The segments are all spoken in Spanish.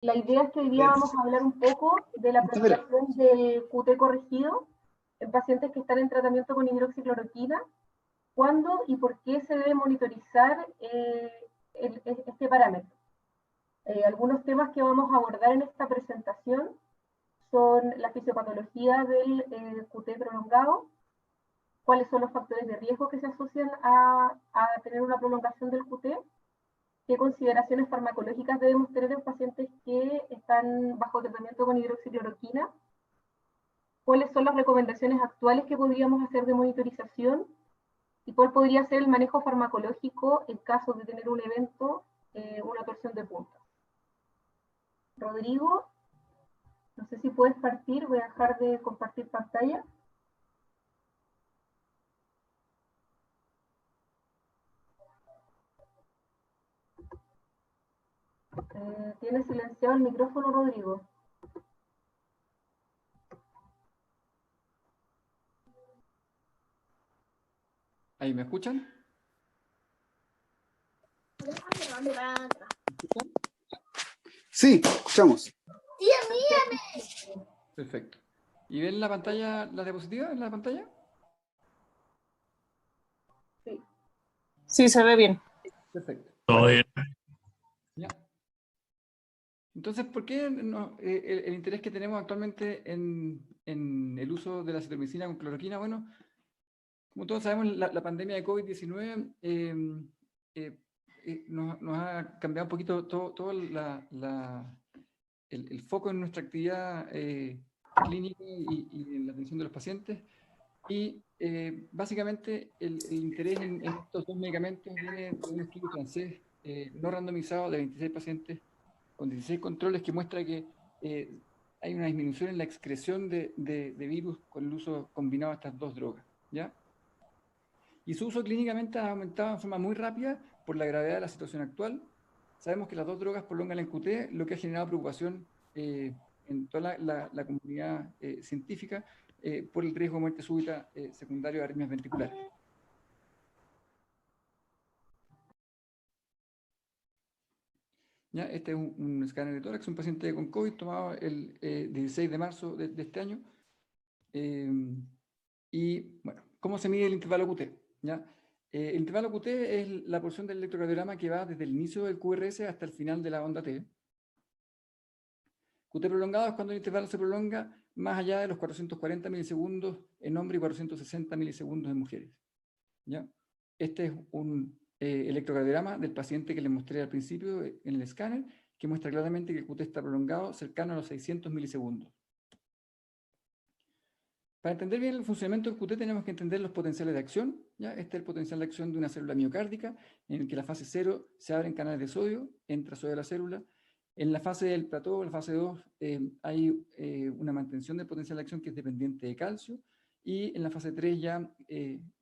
La idea es que hoy día vamos a hablar un poco de la prolongación del QT corregido en pacientes que están en tratamiento con hidroxicloroquina, cuándo y por qué se debe monitorizar este parámetro. Algunos temas que vamos a abordar en esta presentación son la fisiopatología del QT prolongado, cuáles son los factores de riesgo que se asocian a tener una prolongación del QT, qué consideraciones farmacológicas debemos tener en pacientes que están bajo tratamiento con hidroxicloroquina, cuáles son las recomendaciones actuales que podríamos hacer de monitorización y cuál podría ser el manejo farmacológico en caso de tener un evento, una torsión de punta. Rodrigo, no sé si puedes partir, voy a dejar de compartir pantalla. Tiene silenciado el micrófono, Rodrigo. ¿Ahí me escuchan? Sí, escuchamos. Perfecto. ¿Y ven la pantalla, la diapositiva en la pantalla? Sí. Sí, se ve bien. Perfecto. Todo bien. Ya. Entonces, ¿por qué el interés que tenemos actualmente en el uso de la citromicina con cloroquina? Bueno, como todos sabemos, la pandemia de COVID-19 nos ha cambiado un poquito todo el foco en nuestra actividad clínica y en la atención de los pacientes. Y básicamente el interés en estos dos medicamentos viene de un estudio francés no randomizado de 26 pacientes con 16 controles que muestra que hay una disminución en la excreción de virus con el uso combinado de estas dos drogas, ¿ya? Y su uso clínicamente ha aumentado de forma muy rápida por la gravedad de la situación actual. Sabemos que las dos drogas prolongan el QT, lo que ha generado preocupación en toda la comunidad científica por el riesgo de muerte súbita secundario de arritmias ventriculares. ¿Ya? Este es un escáner de tórax, un paciente con COVID tomado el 16 de marzo de este año. Y bueno, ¿cómo se mide el intervalo QT? ¿Ya? El intervalo QT es la porción del electrocardiograma que va desde el inicio del QRS hasta el final de la onda T. QT prolongado es cuando el intervalo se prolonga más allá de los 440 milisegundos en hombres y 460 milisegundos en mujeres. ¿Ya? Este es un electrocardiograma del paciente que les mostré al principio en el escáner, que muestra claramente que el QT está prolongado cercano a los 600 milisegundos. Para entender bien el funcionamiento del QT tenemos que entender los potenciales de acción. ¿Ya? Este es el potencial de acción de una célula miocárdica, en el que en la fase 0 se abren canales de sodio, entra sodio a la célula. En la fase del plató, la fase 2, hay una mantención del potencial de acción que es dependiente de calcio. Y en la fase 3 ya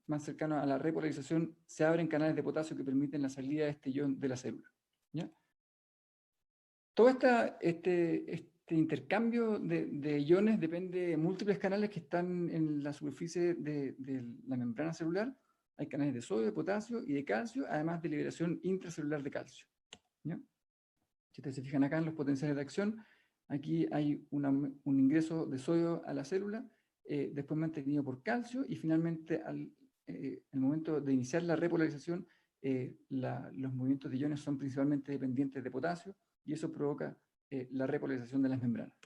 más cercano a la repolarización, se abren canales de potasio que permiten la salida de este ion de la célula. ¿Ya? Todo este intercambio de iones depende de múltiples canales que están en la superficie de la membrana celular. Hay canales de sodio, de potasio y de calcio, además de liberación intracelular de calcio. ¿Ya? Si ustedes se fijan acá en los potenciales de acción, aquí hay un ingreso de sodio a la célula, después mantenido por calcio, y finalmente al momento de iniciar la repolarización, los movimientos de iones son principalmente dependientes de potasio, y eso provoca la repolarización de las membranas.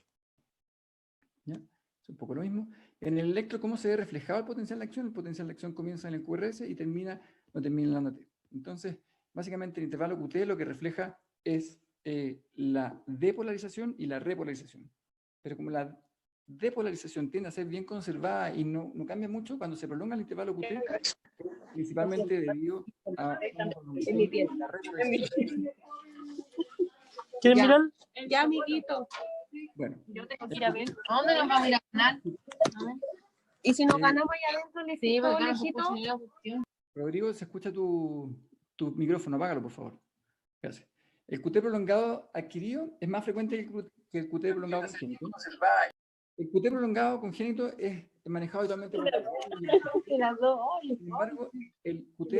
¿Ya? Es un poco lo mismo. En el electro, ¿cómo se ve reflejado el potencial de acción? El potencial de acción comienza en el QRS y no termina en la onda T. Entonces, básicamente el intervalo QT lo que refleja es la depolarización y la repolarización. Pero como la depolarización tiende a ser bien conservada y no cambia mucho, cuando se prolonga el intervalo QT, principalmente debido a una prolongación de la repolarización. ¿Quieren mirar? Ya, amiguito. Bueno, Yo tengo que ir a ver. ¿A dónde nos vamos a ir a ganar? Y si nos ganamos allá adentro, lejito. Rodrigo, se escucha tu micrófono, apágalo, por favor. Gracias. El QT prolongado adquirido es más frecuente que el QT prolongado congénito. El QT prolongado congénito es manejado habitualmente por sin embargo, el QT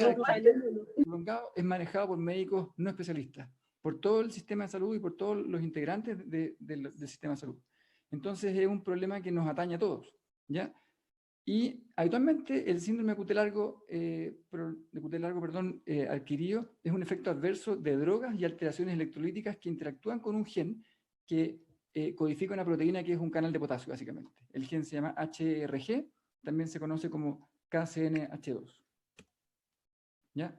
prolongado es manejado por médicos no especialistas. por todo el sistema de salud y por todos los integrantes del sistema de salud. Entonces es un problema que nos atañe a todos, ¿ya? Y habitualmente el síndrome de QT largo, adquirido es un efecto adverso de drogas y alteraciones electrolíticas que interactúan con un gen que codifica una proteína que es un canal de potasio, básicamente. El gen se llama HRG, también se conoce como KCNH2. ¿Ya?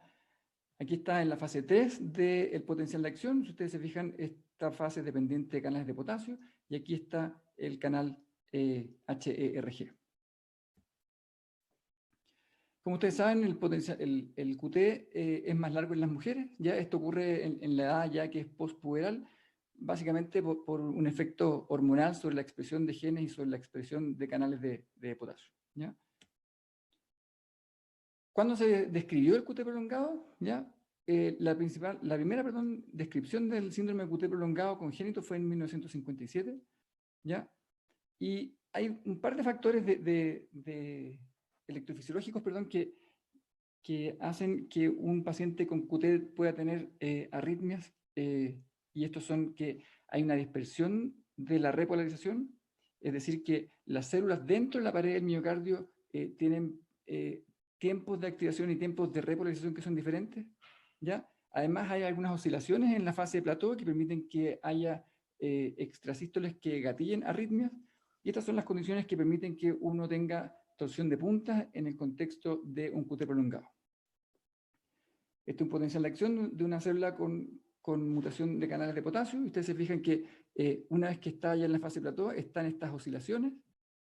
Aquí está en la fase 3 del potencial de acción. Si ustedes se fijan, esta fase es dependiente de canales de potasio, y aquí está el canal HERG. Como ustedes saben, el QT es más largo en las mujeres. Ya esto ocurre en la edad ya que es postpuberal, básicamente por un efecto hormonal sobre la expresión de genes y sobre la expresión de canales de potasio. ¿Ya? ¿Cuándo se describió el QT prolongado? ¿Ya? La primera descripción del síndrome de QT prolongado congénito fue en 1957. ¿Ya? Y hay un par de factores electrofisiológicos, que hacen que un paciente con QT pueda tener arritmias, y estos son que hay una dispersión de la repolarización, es decir, que las células dentro de la pared del miocardio tienen tiempos de activación y tiempos de repolarización que son diferentes, ¿ya? Además hay algunas oscilaciones en la fase de plató que permiten que haya extrasístoles que gatillen arritmias, y estas son las condiciones que permiten que uno tenga torsión de puntas en el contexto de un QT prolongado. Este es un potencial de acción de una célula con mutación de canales de potasio, y ustedes se fijan que una vez que está ya en la fase plató, están estas oscilaciones,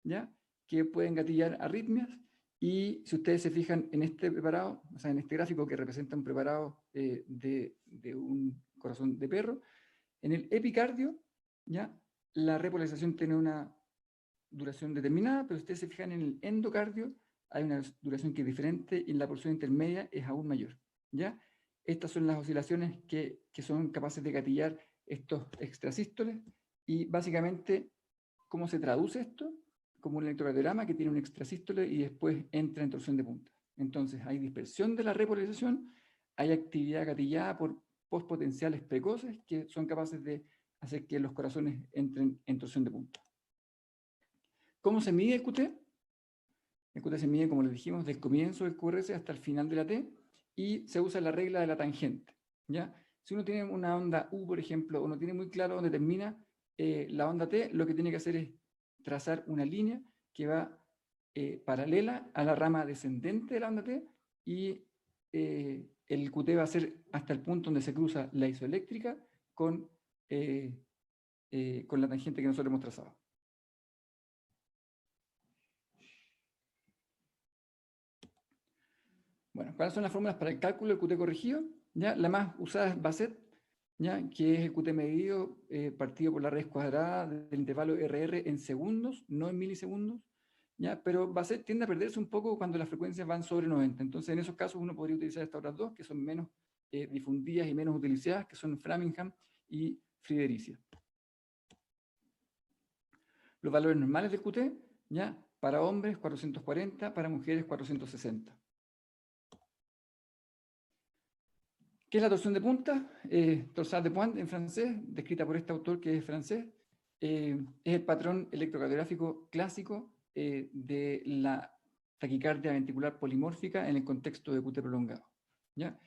¿ya? Que pueden gatillar arritmias, y si ustedes se fijan en este preparado, o sea, en este gráfico que representa un preparado de un corazón de perro, en el epicardio, ¿ya? La repolarización tiene una duración determinada, pero si ustedes se fijan en el endocardio, hay una duración que es diferente, y en la porción intermedia es aún mayor, ¿ya? Estas son las oscilaciones que son capaces de gatillar estos extrasístoles, y básicamente, ¿cómo se traduce esto? Como un electrocardiograma que tiene un extrasístole y después entra en torsión de punta. Entonces hay dispersión de la repolarización, hay actividad gatillada por postpotenciales precoces que son capaces de hacer que los corazones entren en torsión de punta. ¿Cómo se mide el QT? El QT se mide, como les dijimos, del comienzo del QRS hasta el final de la T, y se usa la regla de la tangente, ¿ya? Si uno tiene una onda U, por ejemplo, o no tiene muy claro dónde termina la onda T, lo que tiene que hacer es trazar una línea que va paralela a la rama descendente de la onda T, y el QT va a ser hasta el punto donde se cruza la isoeléctrica con la tangente que nosotros hemos trazado. Bueno, ¿cuáles son las fórmulas para el cálculo del QT corregido? ¿Ya? La más usada es Bassett, ¿ya? Que es el QT medido partido por la raíz cuadrada del intervalo RR en segundos, no en milisegundos, ¿ya? Pero Bassett tiende a perderse un poco cuando las frecuencias van sobre 90. Entonces, en esos casos uno podría utilizar estas otras dos, que son menos difundidas y menos utilizadas, que son Framingham y Friedericia. Los valores normales del QT, ¿ya? Para hombres 440, para mujeres 460. ¿Qué es la torsión de punta? Torsade de pointe en francés, descrita por este autor que es francés. Es el patrón electrocardiográfico clásico de la taquicardia ventricular polimórfica en el contexto de QT prolongado, ¿ya?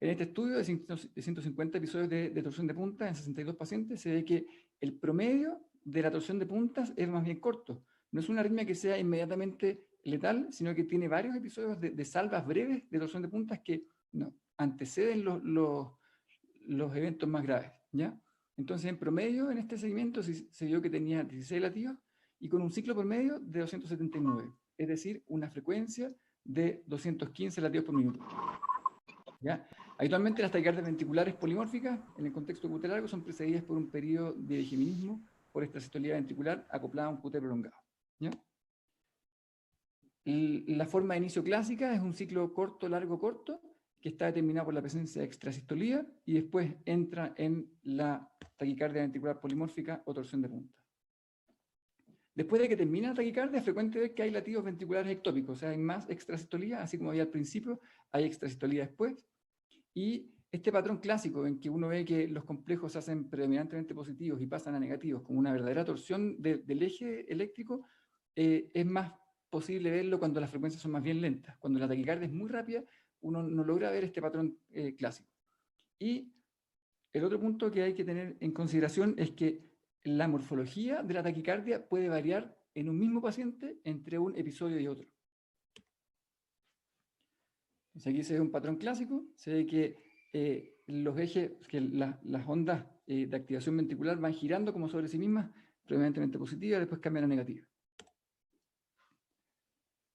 En este estudio de 150 episodios de torsión de punta en 62 pacientes, se ve que el promedio de la torsión de puntas es más bien corto. No es una arritmia que sea inmediatamente letal, sino que tiene varios episodios de salvas breves de torsión de puntas que no anteceden los eventos más graves, ¿ya? Entonces, en promedio, en este seguimiento se vio que tenía 16 latidos y con un ciclo promedio de 279, es decir, una frecuencia de 215 latidos por minuto, ¿ya? Habitualmente las taquicardias ventriculares polimórficas, en el contexto de QT largo, son precedidas por un periodo de hegeminismo por extrasistolía ventricular acoplada a un QT prolongado, ¿ya? La forma de inicio clásica es un ciclo corto, largo, corto, que está determinado por la presencia de extrasistolía y después entra en la taquicardia ventricular polimórfica o torsión de punta. Después de que termina la taquicardia, es frecuente ver que hay latidos ventriculares ectópicos, o sea, hay más extrasistolía, así como había al principio, hay extrasistolía después, y este patrón clásico en que uno ve que los complejos se hacen predominantemente positivos y pasan a negativos, como una verdadera torsión del eje eléctrico, es más posible verlo cuando las frecuencias son más bien lentas. Cuando la taquicardia es muy rápida, uno no logra ver este patrón clásico. Y el otro punto que hay que tener en consideración es que la morfología de la taquicardia puede variar en un mismo paciente entre un episodio y otro. Entonces aquí se ve un patrón clásico, se ve que los ejes, que las ondas de activación ventricular van girando como sobre sí mismas, predominantemente positivas, después cambian a negativas.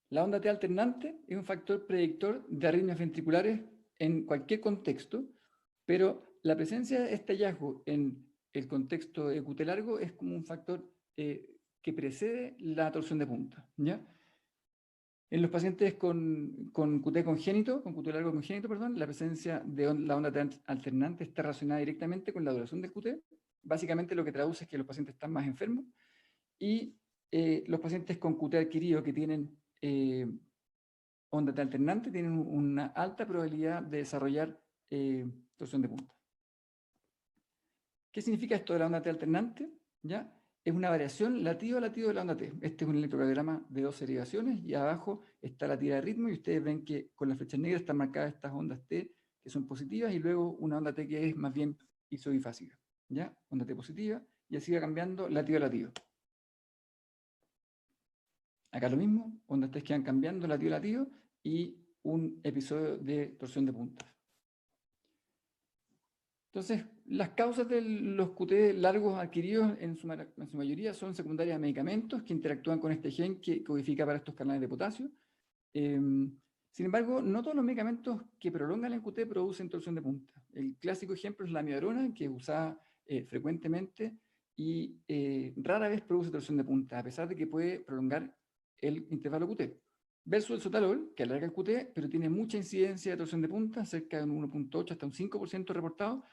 La onda T alternante es un factor predictor de arritmias ventriculares en cualquier contexto, pero la presencia de este hallazgo en el contexto de QT largo es como un factor que precede la torsión de punta, ¿ya? En los pacientes con QT congénito, con QT largo congénito, perdón, la presencia de la onda T alternante está relacionada directamente con la duración del QT. Básicamente lo que traduce es que los pacientes están más enfermos, y los pacientes con QT adquirido que tienen onda T alternante tienen una alta probabilidad de desarrollar torsión de punta. ¿Qué significa esto de la onda T alternante? ¿Ya? Es una variación latido a latido de la onda T. Este es un electrocardiograma de 2 derivaciones y abajo está la tira de ritmo y ustedes ven que con las flechas negras están marcadas estas ondas T que son positivas y luego una onda T que es más bien isobifásica. ¿Ya? Onda T positiva y así va cambiando latido a latido. Acá lo mismo, ondas T que van cambiando latido a latido y un episodio de torsión de puntas. Entonces, las causas de los QT largos adquiridos en su mayoría son secundarias a medicamentos que interactúan con este gen que codifica para estos canales de potasio. Sin embargo, no todos los medicamentos que prolongan el QT producen torsión de punta. El clásico ejemplo es la amiodarona, que es usada frecuentemente y rara vez produce torsión de punta, a pesar de que puede prolongar el intervalo QT. Versus el sotalol, que alarga el QT, pero tiene mucha incidencia de torsión de punta, cerca de un 1.8 hasta un 5% reportado,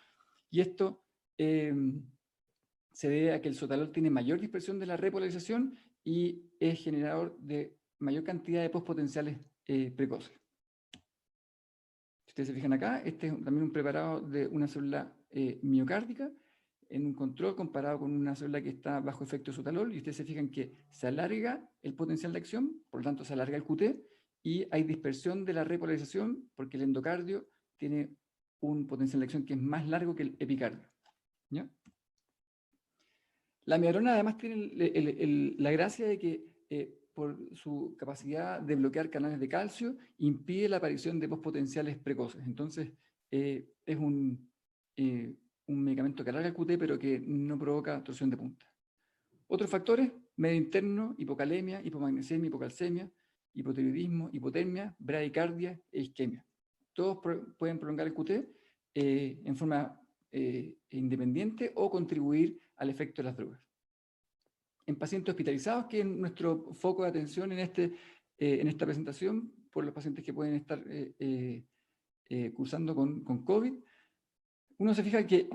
y esto se debe a que el sotalol tiene mayor dispersión de la repolarización y es generador de mayor cantidad de postpotenciales precoces. Si ustedes se fijan acá, este es también un preparado de una célula miocárdica en un control comparado con una célula que está bajo efecto de sotalol, y ustedes se fijan que se alarga el potencial de acción, por lo tanto se alarga el QT, y hay dispersión de la repolarización porque el endocardio tiene un potencial de acción que es más largo que el epicardio. ¿Ya? La amiodarona además tiene la gracia de que por su capacidad de bloquear canales de calcio impide la aparición de postpotenciales precoces. Entonces es un medicamento que alarga el QT pero que no provoca torsión de punta. Otros factores: medio interno, hipocalemia, hipomagnesemia, hipocalcemia, hipotiroidismo, hipotermia, bradicardia e isquemia. Todos pueden prolongar el QT en forma independiente o contribuir al efecto de las drogas. En pacientes hospitalizados, que es nuestro foco de atención en esta presentación, por los pacientes que pueden estar cursando con COVID, uno se fija que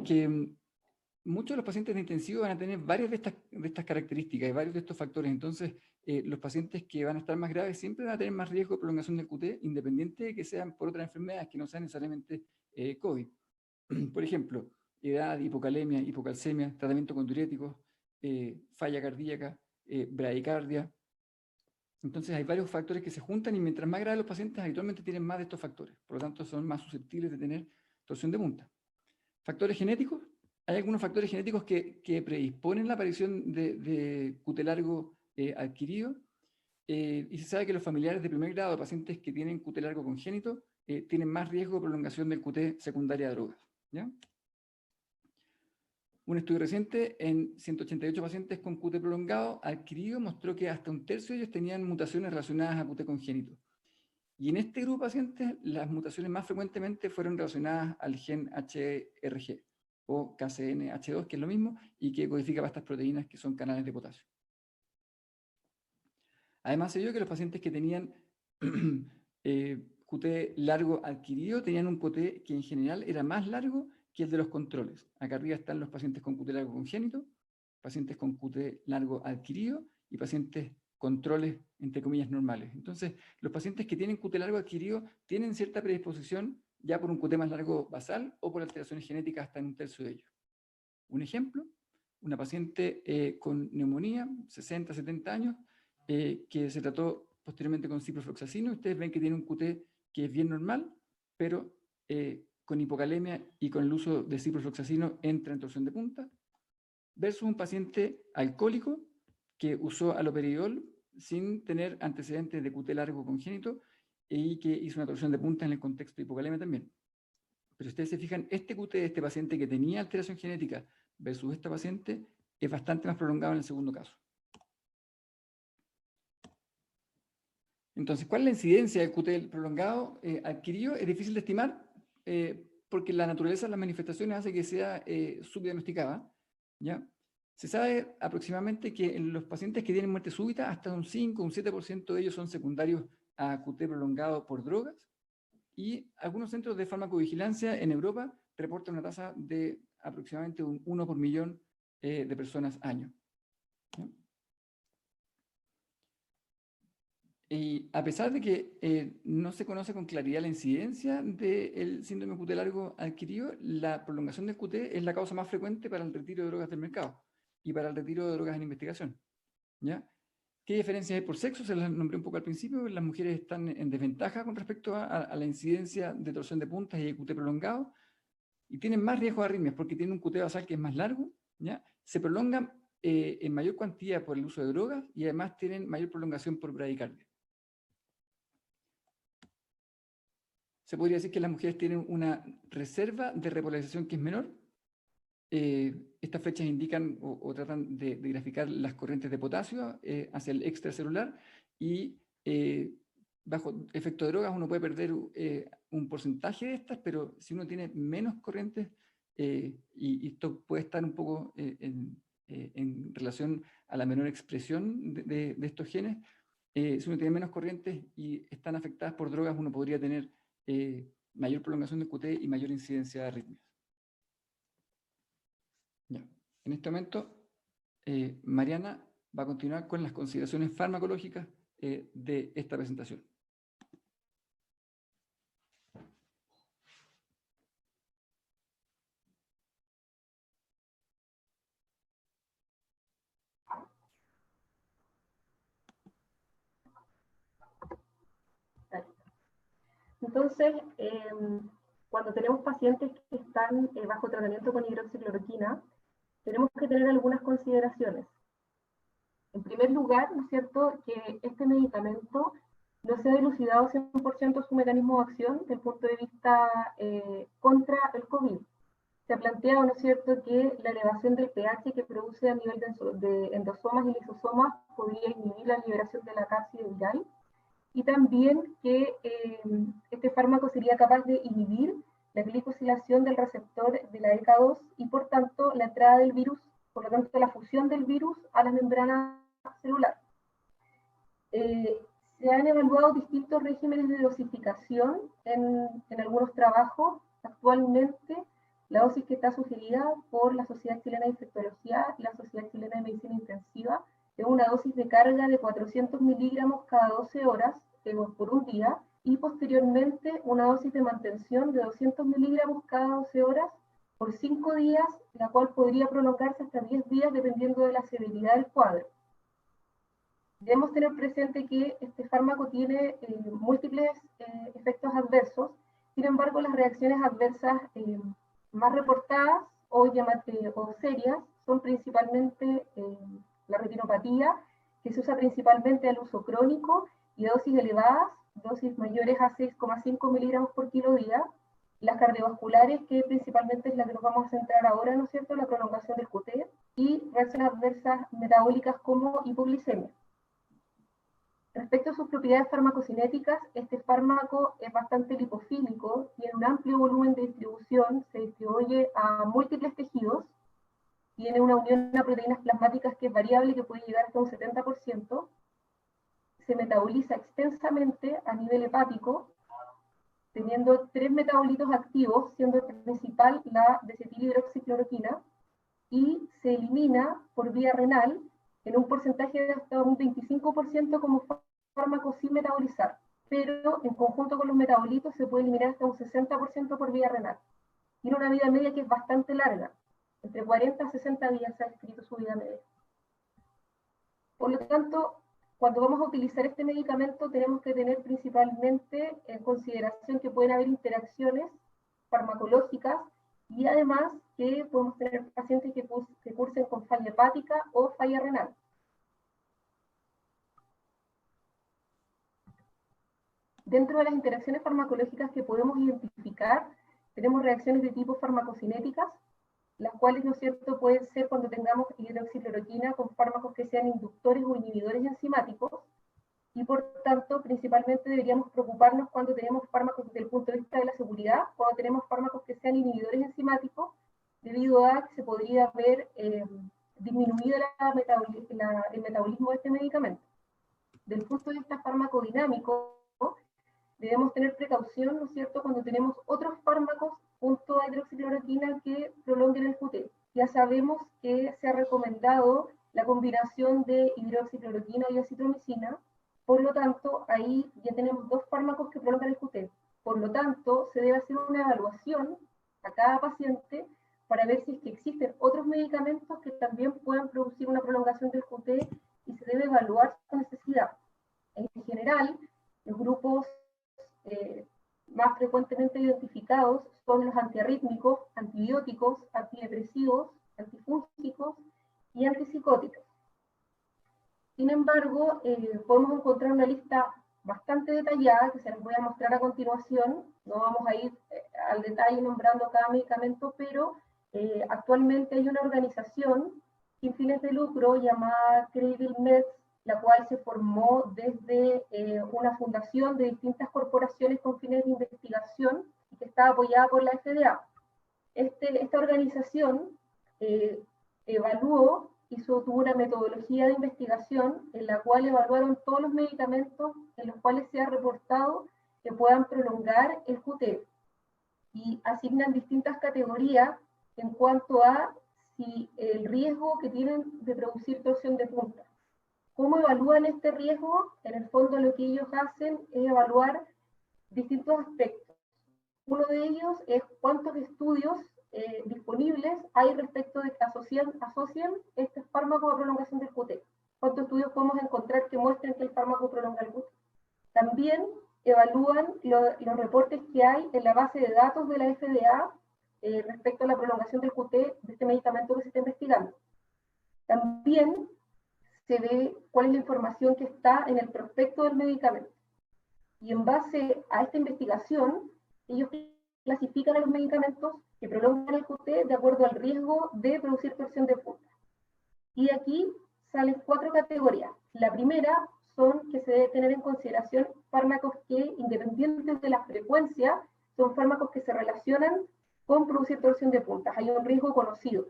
muchos de los pacientes de intensivo van a tener varias de estas características y varios de estos factores. Entonces, los pacientes que van a estar más graves siempre van a tener más riesgo de prolongación del QT, independiente de que sean por otras enfermedades que no sean necesariamente COVID. Por ejemplo, edad, hipocalemia, hipocalcemia, tratamiento con diuréticos, falla cardíaca, bradicardia. Entonces hay varios factores que se juntan y mientras más graves los pacientes habitualmente tienen más de estos factores. Por lo tanto, son más susceptibles de tener torsión de punta. Factores genéticos. Hay algunos factores genéticos que predisponen la aparición de QT largo adquirido, y se sabe que los familiares de primer grado de pacientes que tienen QT largo congénito tienen más riesgo de prolongación del QT secundaria a drogas. ¿Ya? Un estudio reciente en 188 pacientes con QT prolongado adquirido mostró que hasta un tercio de ellos tenían mutaciones relacionadas a QT congénito. Y en este grupo de pacientes, las mutaciones más frecuentemente fueron relacionadas al gen HRG o KCNH2, que es lo mismo, y que codifica para estas proteínas que son canales de potasio. Además, se vio que los pacientes que tenían QT largo adquirido tenían un QT que en general era más largo que el de los controles. Acá arriba están los pacientes con QT largo congénito, pacientes con QT largo adquirido y pacientes controles, entre comillas, normales. Entonces, los pacientes que tienen QT largo adquirido tienen cierta predisposición ya por un QT más largo basal o por alteraciones genéticas hasta en un tercio de ellos. Un ejemplo, una paciente con neumonía, 60, 70 años, que se trató posteriormente con ciprofloxacino. Ustedes ven que tiene un QT que es bien normal, pero con hipocalemia y con el uso de ciprofloxacino entra en torsión de punta, versus un paciente alcohólico que usó haloperidol sin tener antecedentes de QT largo congénito y que hizo una torsión de punta en el contexto de hipocalemia también. Pero si ustedes se fijan, este QT de este paciente que tenía alteración genética versus esta paciente es bastante más prolongado en el segundo caso. Entonces, ¿cuál es la incidencia del QT prolongado adquirido? Es difícil de estimar porque la naturaleza de las manifestaciones hace que sea subdiagnosticada, ¿ya? Se sabe aproximadamente que en los pacientes que tienen muerte súbita, hasta un 5 o un 7% de ellos son secundarios a QT prolongado por drogas, y algunos centros de farmacovigilancia en Europa reportan una tasa de aproximadamente un 1 por millón de personas año. ¿Sí? Y a pesar de que no se conoce con claridad la incidencia del síndrome QT largo adquirido, la prolongación del QT es la causa más frecuente para el retiro de drogas del mercado y para el retiro de drogas en investigación, ¿ya? ¿Qué diferencias hay por sexo? Se las nombré un poco al principio. Las mujeres están en desventaja con respecto a la incidencia de torsión de puntas y de QT prolongado, y tienen más riesgo de arritmias porque tienen un QT basal que es más largo, ¿ya? Se prolongan en mayor cantidad por el uso de drogas y además tienen mayor prolongación por bradicardia. Se podría decir que las mujeres tienen una reserva de repolarización que es menor. Estas flechas indican o tratan de graficar las corrientes de potasio hacia el extracelular, y bajo efecto de drogas uno puede perder un porcentaje de estas, pero si uno tiene menos corrientes, y esto puede estar un poco en relación a la menor expresión de estos genes, si uno tiene menos corrientes y están afectadas por drogas, uno podría tener mayor prolongación de QT y mayor incidencia de arritmias. Ya. En este momento, Mariana va a continuar con las consideraciones farmacológicas de esta presentación. Entonces, cuando tenemos pacientes que están bajo tratamiento con hidroxicloroquina, tenemos que tener algunas consideraciones. En primer lugar, ¿no es cierto?, que este medicamento no se ha dilucidado 100% su mecanismo de acción desde el punto de vista contra el COVID. Se ha planteado, ¿no es cierto?, que la elevación del pH que produce a nivel de endosomas y lisosomas podría inhibir la liberación de la cápside viral, y también que este fármaco sería capaz de inhibir la glicosilación del receptor de la ECA2 y por tanto la entrada del virus, por lo tanto la fusión del virus a la membrana celular. Se han evaluado distintos regímenes de dosificación en algunos trabajos. Actualmente la dosis que está sugerida por la Sociedad Chilena de Infectología y la Sociedad Chilena de Medicina Intensiva es una dosis de carga de 400 miligramos cada 12 horas por un día, y posteriormente una dosis de mantención de 200 miligramos cada 12 horas por 5 días, la cual podría prolongarse hasta 10 días dependiendo de la severidad del cuadro. Debemos tener presente que este fármaco tiene múltiples efectos adversos. Sin embargo, las reacciones adversas más reportadas o serias son principalmente la retinopatía, que se usa principalmente al uso crónico y dosis elevadas, dosis mayores a 6,5 miligramos por kilo día. Las cardiovasculares, que principalmente es la que nos vamos a centrar ahora, ¿no es cierto?, la prolongación del QT, y reacciones adversas metabólicas como hipoglicemia. Respecto a sus propiedades farmacocinéticas, este fármaco es bastante lipofílico, tiene un amplio volumen de distribución, se distribuye a múltiples tejidos, tiene una unión a proteínas plasmáticas que es variable y que puede llegar hasta un 70%, se metaboliza extensamente a nivel hepático, teniendo 3 metabolitos activos, siendo el principal la desetilhidroxicloroquina, y se elimina por vía renal en un porcentaje de hasta un 25% como fármaco sin metabolizar. pero en conjunto con los metabolitos se puede eliminar hasta un 60% por vía renal. Tiene una vida media que es bastante larga, entre 40 a 60 días se ha descrito su vida media. Por lo tanto, cuando vamos a utilizar este medicamento tenemos que tener principalmente en consideración que pueden haber interacciones farmacológicas y además que podemos tener pacientes que cursen con falla hepática o falla renal. Dentro de las interacciones farmacológicas que podemos identificar, tenemos reacciones de tipo farmacocinéticas, las cuales, ¿no es cierto?, pueden ser cuando tengamos hidroxicloroquina con fármacos que sean inductores o inhibidores enzimáticos, y por tanto, principalmente deberíamos preocuparnos cuando tenemos fármacos desde el punto de vista de la seguridad, cuando tenemos fármacos que sean inhibidores enzimáticos, debido a que se podría ver disminuido el metabolismo de este medicamento. Del punto de vista farmacodinámico, debemos tener precaución, ¿no es cierto?, cuando tenemos otros fármacos junto a hidroxicloroquina que prolonguen el QT. Ya sabemos que se ha recomendado la combinación de hidroxicloroquina y acitromicina, por lo tanto, ahí ya tenemos dos fármacos que prolongan el QT. Por lo tanto, se debe hacer una evaluación a cada paciente para ver si es que existen otros medicamentos que también puedan producir una prolongación del QT y se debe evaluar su necesidad. En general, los grupos más frecuentemente identificados son los antiarrítmicos, antibióticos, antidepresivos, antifúngicos y antipsicóticos. Sin embargo, podemos encontrar una lista bastante detallada que se les voy a mostrar a continuación. No vamos a ir al detalle nombrando cada medicamento, pero actualmente hay una organización sin fines de lucro llamada Credible Meds, la cual se formó desde una fundación de distintas corporaciones con fines de investigación y que está apoyada por la FDA. Esta organización evaluó, tuvo una metodología de investigación en la cual evaluaron todos los medicamentos en los cuales se ha reportado que puedan prolongar el QT y asignan distintas categorías en cuanto a si el riesgo que tienen de producir torsión de punta. ¿Cómo evalúan este riesgo? En el fondo lo que ellos hacen es evaluar distintos aspectos. Uno de ellos es cuántos estudios disponibles hay respecto de que asocian este fármaco a prolongación del QT. ¿Cuántos estudios podemos encontrar que muestren que el fármaco prolonga el QT? También evalúan los reportes que hay en la base de datos de la FDA respecto a la prolongación del QT de este medicamento que se está investigando. También se ve cuál es la información que está en el prospecto del medicamento. Y en base a esta investigación, ellos clasifican a los medicamentos que prolongan el QT de acuerdo al riesgo de producir torsión de punta. Y aquí salen 4 categorías. La primera son que se debe tener en consideración fármacos que, independientes de la frecuencia, son fármacos que se relacionan con producir torsión de puntas. Hay un riesgo conocido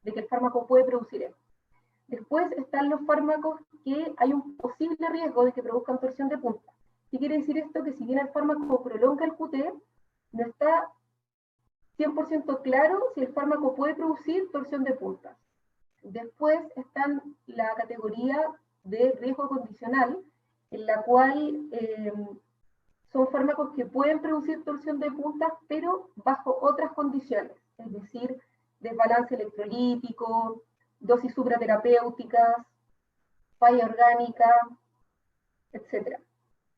de que el fármaco puede producir esto. Después están los fármacos que hay un posible riesgo de que produzcan torsión de punta. ¿Qué quiere decir esto? Que si bien el fármaco prolonga el QT, no está 100% claro si el fármaco puede producir torsión de punta. Después están la categoría de riesgo condicional, en la cual son fármacos que pueden producir torsión de puntas, pero bajo otras condiciones, es decir, desbalance electrolítico, dosis supraterapéuticas, falla orgánica, etc.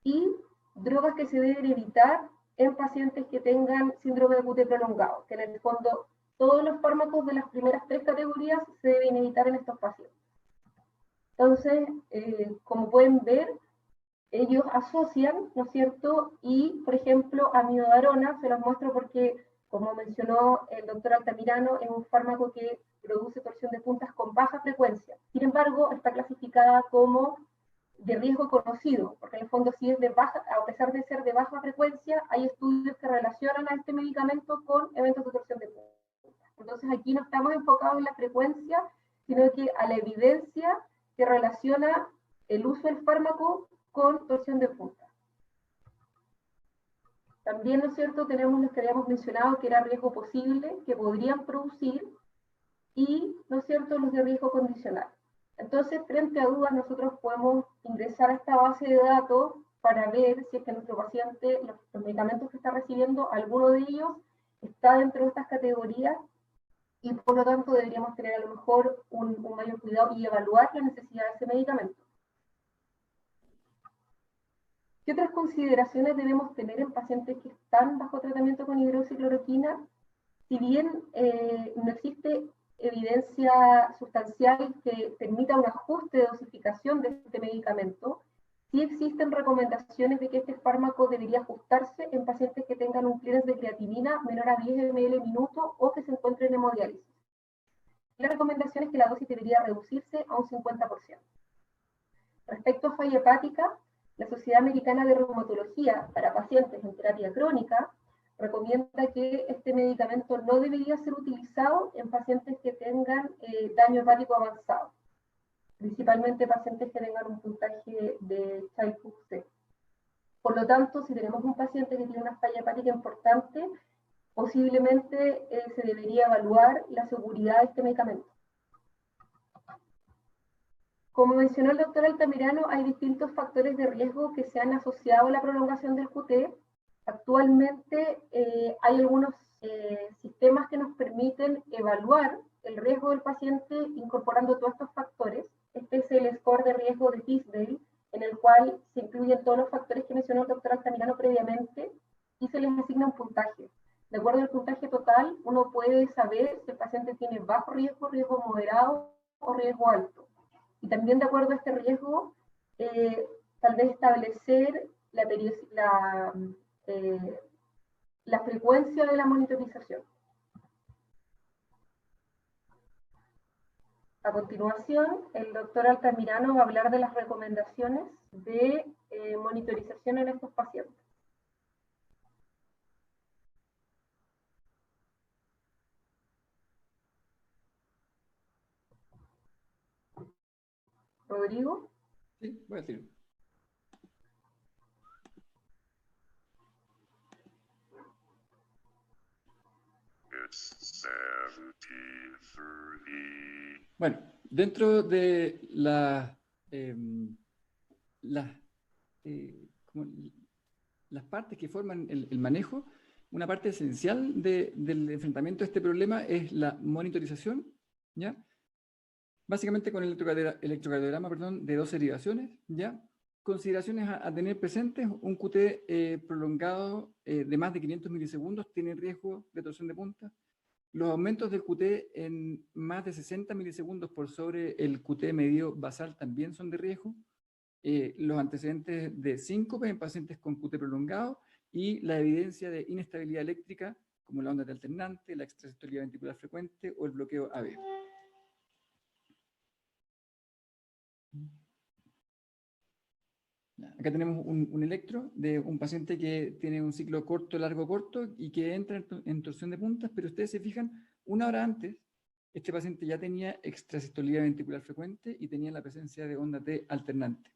Y drogas que se deben evitar en pacientes que tengan síndrome de QT prolongado, que en el fondo todos los fármacos de las primeras 3 categorías se deben evitar en estos pacientes. Entonces, como pueden ver, ellos asocian, ¿no es cierto? Y, por ejemplo, amiodarona, se los muestro porque, como mencionó el doctor Altamirano, es un fármaco que produce torsión de puntas con baja frecuencia. Sin embargo, está clasificada como de riesgo conocido, porque en el fondo si es de baja, a pesar de ser de baja frecuencia, hay estudios que relacionan a este medicamento con eventos de torsión de puntas. Entonces aquí no estamos enfocados en la frecuencia, sino que a la evidencia que relaciona el uso del fármaco con torsión de punta. También, ¿no es cierto?, tenemos los que habíamos mencionado que era riesgo posible, que podrían producir, y, ¿no es cierto?, los de riesgo condicional. Entonces, frente a dudas, nosotros podemos ingresar a esta base de datos para ver si es que nuestro paciente, los medicamentos que está recibiendo, alguno de ellos está dentro de estas categorías y por lo tanto deberíamos tener a lo mejor un mayor cuidado y evaluar la necesidad de ese medicamento. ¿Qué otras consideraciones debemos tener en pacientes que están bajo tratamiento con hidroxicloroquina? Si bien no existe evidencia sustancial que permita un ajuste de dosificación de este medicamento, sí existen recomendaciones de que este fármaco debería ajustarse en pacientes que tengan un clearance de creatinina menor a 10 ml minuto o que se encuentren en hemodiálisis. La recomendación es que la dosis debería reducirse a un 50%. Respecto a falla hepática, la Sociedad Americana de Reumatología para pacientes en terapia crónica recomienda que este medicamento no debería ser utilizado en pacientes que tengan daño hepático avanzado, principalmente pacientes que tengan un puntaje de Child-Pugh-C. Por lo tanto, si tenemos un paciente que tiene una falla hepática importante, posiblemente se debería evaluar la seguridad de este medicamento. Como mencionó el doctor Altamirano, hay distintos factores de riesgo que se han asociado a la prolongación del QT. Actualmente hay algunos sistemas que nos permiten evaluar el riesgo del paciente incorporando todos estos factores. Este es el score de riesgo de Tisdale, en el cual se incluyen todos los factores que mencionó el doctor Altamirano previamente y se les asigna un puntaje. De acuerdo al puntaje total, uno puede saber si el paciente tiene bajo riesgo, riesgo moderado o riesgo alto. Y también de acuerdo a este riesgo, tal vez establecer la frecuencia de la monitorización. A continuación, el doctor Altamirano va a hablar de las recomendaciones de monitorización en estos pacientes. Rodrigo. Sí, voy a decir. Bueno, dentro de las partes que forman el manejo, una parte esencial del enfrentamiento a este problema es la monitorización, ¿ya? Básicamente con el electrocardiograma, de 12 derivaciones, ¿ya? Consideraciones a tener presentes: un QT prolongado de más de 500 milisegundos tiene riesgo de torsión de punta. Los aumentos del QT en más de 60 milisegundos por sobre el QT medido basal también son de riesgo. Los antecedentes de síncope en pacientes con QT prolongado y la evidencia de inestabilidad eléctrica, como la onda de alternante, la extrasistolía ventricular frecuente o el bloqueo AV. Acá tenemos un electro de un paciente que tiene un ciclo corto, largo, corto y que entra en torsión de puntas, pero ustedes se fijan, una hora antes, este paciente ya tenía extrasistolía ventricular frecuente y tenía la presencia de onda T alternante,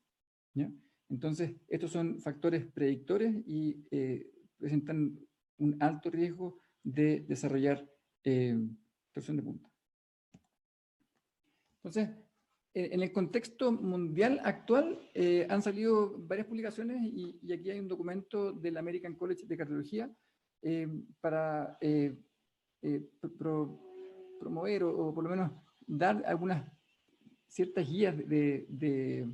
¿ya? Entonces, estos son factores predictores y presentan un alto riesgo de desarrollar torsión de punta. Entonces, en el contexto mundial actual han salido varias publicaciones y aquí hay un documento del American College de Cardiología para promover o por lo menos dar algunas ciertas guías de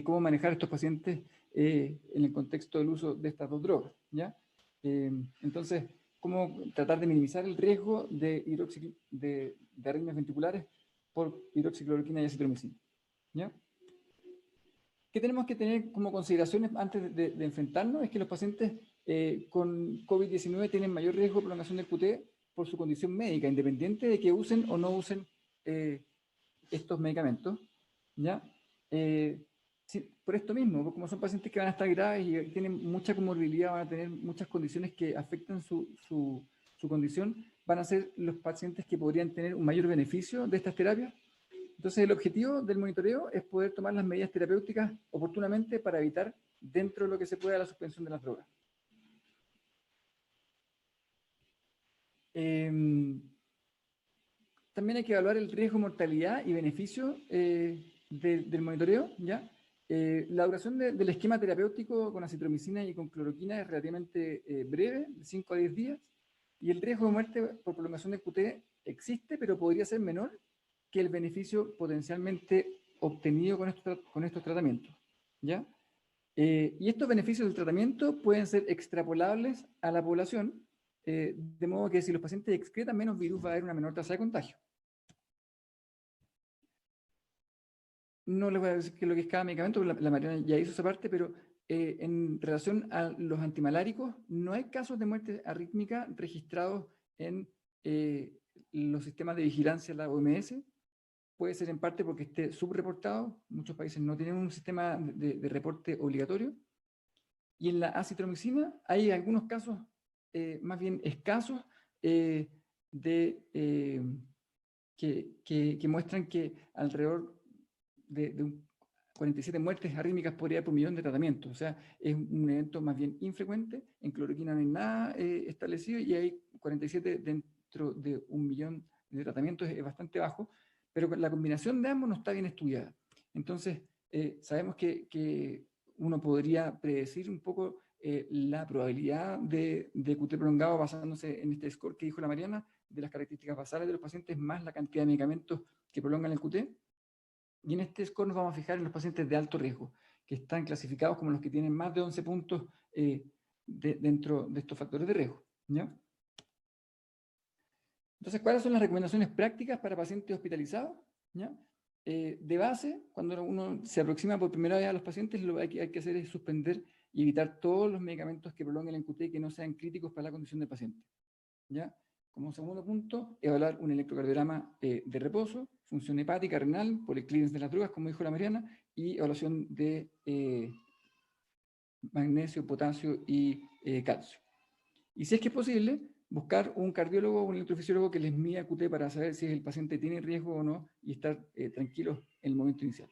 cómo manejar a estos pacientes en el contexto del uso de estas dos drogas, ¿ya? Entonces, cómo tratar de minimizar el riesgo de arritmias ventriculares por hidroxicloroquina y acitromicina, ¿ya? ¿Qué tenemos que tener como consideraciones antes de enfrentarnos? Es que los pacientes con COVID-19 tienen mayor riesgo de prolongación del QT por su condición médica, independiente de que usen o no usen estos medicamentos, ¿ya? Por esto mismo, como son pacientes que van a estar graves y tienen mucha comorbilidad, van a tener muchas condiciones que afectan su condición, van a ser los pacientes que podrían tener un mayor beneficio de estas terapias. Entonces, el objetivo del monitoreo es poder tomar las medidas terapéuticas oportunamente para evitar, dentro de lo que se pueda, la suspensión de las drogas. También hay que evaluar el riesgo, mortalidad y beneficio del monitoreo, ¿ya? La duración del esquema terapéutico con acitromicina y con cloroquina es relativamente breve, de 5 a 10 días, y el riesgo de muerte por prolongación del QT existe, pero podría ser menor que el beneficio potencialmente obtenido con estos tratamientos, ¿ya? Y estos beneficios del tratamiento pueden ser extrapolables a la población, de modo que si los pacientes excretan menos virus va a haber una menor tasa de contagio. No les voy a decir qué es lo que es cada medicamento, la Mariana ya hizo esa parte, pero en relación a los antimaláricos, no hay casos de muerte arrítmica registrados en los sistemas de vigilancia de la OMS. Puede ser en parte porque esté subreportado. Muchos países no tienen un sistema de reporte obligatorio. Y en la acitromicina hay algunos casos más bien escasos que muestran que alrededor de 47 muertes arrítmicas por día por millón de tratamientos. O sea, es un evento más bien infrecuente. En cloroquina no hay nada establecido y hay 47 dentro de 1 millón de tratamientos, es bastante bajo, pero la combinación de ambos no está bien estudiada. Entonces, sabemos que uno podría predecir un poco la probabilidad de QT prolongado basándose en este score que dijo la Mariana, de las características basales de los pacientes más la cantidad de medicamentos que prolongan el QT. Y en este score nos vamos a fijar en los pacientes de alto riesgo, que están clasificados como los que tienen más de 11 puntos dentro de estos factores de riesgo, ¿ya? Entonces, ¿cuáles son las recomendaciones prácticas para pacientes hospitalizados? ¿Ya? De base, cuando uno se aproxima por primera vez a los pacientes, lo que hay que hacer es suspender y evitar todos los medicamentos que prolonguen el QT y que no sean críticos para la condición del paciente, ¿ya? Como segundo punto, evaluar un electrocardiograma de reposo, función hepática, renal, policlinics de las drogas, como dijo la Mariana, y evaluación de magnesio, potasio y calcio. Y si es que es posible, buscar un cardiólogo o un electrofisiólogo que les mida QT para saber si el paciente tiene riesgo o no y estar tranquilos en el momento inicial.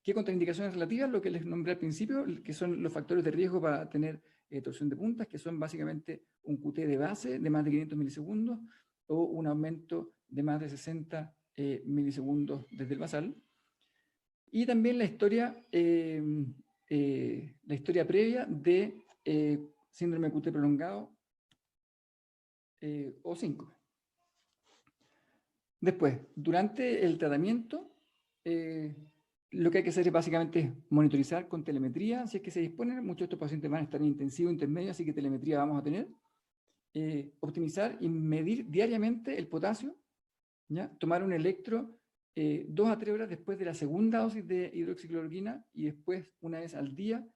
¿Qué contraindicaciones relativas? Lo que les nombré al principio, que son los factores de riesgo para tener torsión de puntas, que son básicamente un QT de base de más de 500 milisegundos o un aumento de más de 60 milisegundos desde el basal. Y también la historia previa de síndrome QT prolongado o síncope. Después, durante el tratamiento, lo que hay que hacer es básicamente monitorizar con telemetría, si es que se disponen. Muchos de estos pacientes van a estar en intensivo, intermedio, así que telemetría vamos a tener. Optimizar y medir diariamente el potasio, ¿ya? Tomar un electro 2 a 3 horas después de la segunda dosis de hidroxicloroquina y después una vez al día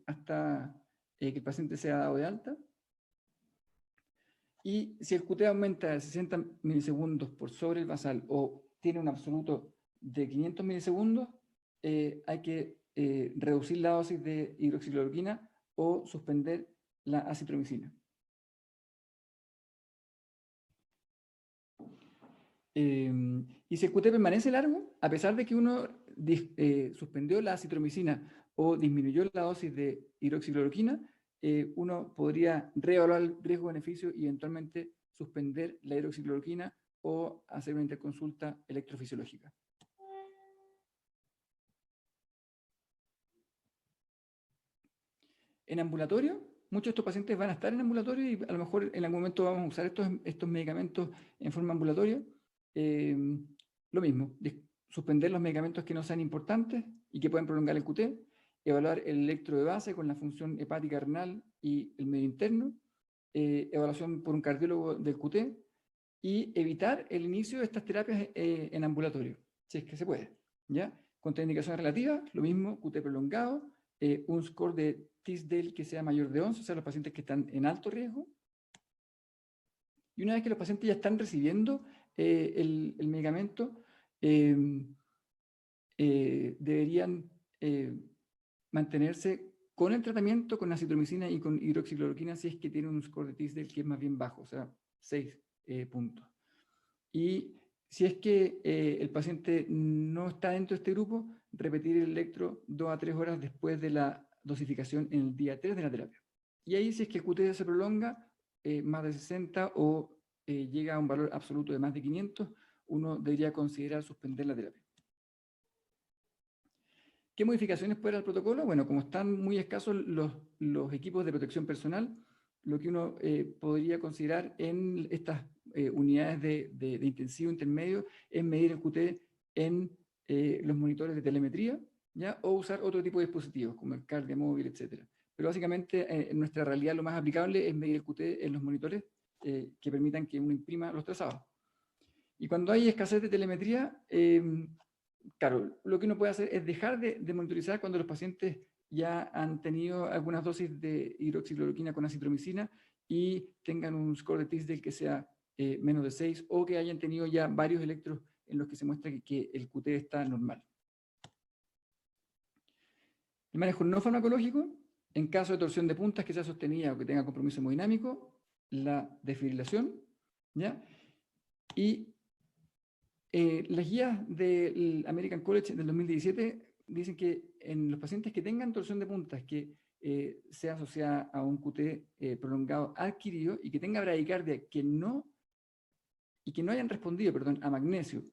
hasta que el paciente sea dado de alta. Y si el QT aumenta de 60 milisegundos por sobre el basal o tiene un absoluto de 500 milisegundos, hay que reducir la dosis de hidroxicloroquina o suspender la acitromicina. Y si el QT permanece largo, a pesar de que uno suspendió la acitromicina o disminuyó la dosis de hidroxicloroquina, uno podría reevaluar el riesgo-beneficio y eventualmente suspender la hidroxicloroquina o hacer una interconsulta electrofisiológica. En ambulatorio, muchos de estos pacientes van a estar en ambulatorio y a lo mejor en algún momento vamos a usar estos medicamentos en forma ambulatoria. Lo mismo, suspender los medicamentos que no sean importantes y que pueden prolongar el QT, evaluar el electro de base con la función hepática renal y el medio interno, evaluación por un cardiólogo del QT y evitar el inicio de estas terapias en ambulatorio, si es que se puede, ¿ya? Contraindicaciones relativas, lo mismo, QT prolongado, un score de Tisdale que sea mayor de 11, o sea, los pacientes que están en alto riesgo. Y una vez que los pacientes ya están recibiendo el medicamento, deberían mantenerse con el tratamiento, con acitromicina y con hidroxicloroquina, si es que tienen un score de Tisdale que es más bien bajo, o sea, 6 puntos. Y si es que el paciente no está dentro de este grupo, repetir el electro 2 a 3 horas después de la dosificación en el día 3 de la terapia. Y ahí, si es que el QT se prolonga más de 60 o llega a un valor absoluto de más de 500, uno debería considerar suspender la terapia. ¿Qué modificaciones puede dar el protocolo? Bueno, como están muy escasos los equipos de protección personal, lo que uno podría considerar en estas unidades de intensivo intermedio es medir el QT en los monitores de telemetría, ¿ya? O usar otro tipo de dispositivos, como el cardia móvil, etc. Pero básicamente en nuestra realidad lo más aplicable es medir el QT en los monitores que permitan que uno imprima los trazados. Y cuando hay escasez de telemetría, claro, lo que uno puede hacer es dejar de monitorizar cuando los pacientes ya han tenido algunas dosis de hidroxicloroquina con acitromicina y tengan un score de Tisdale que sea menos de 6 o que hayan tenido ya varios electros en los que se muestra que el QT está normal. El manejo no farmacológico, en caso de torsión de puntas que sea sostenida o que tenga compromiso hemodinámico, la desfibrilación, ¿ya? Y las guías del American College del 2017 dicen que en los pacientes que tengan torsión de puntas que sea asociada a un QT prolongado adquirido y que tenga bradicardia que no hayan respondido, perdón, a magnesio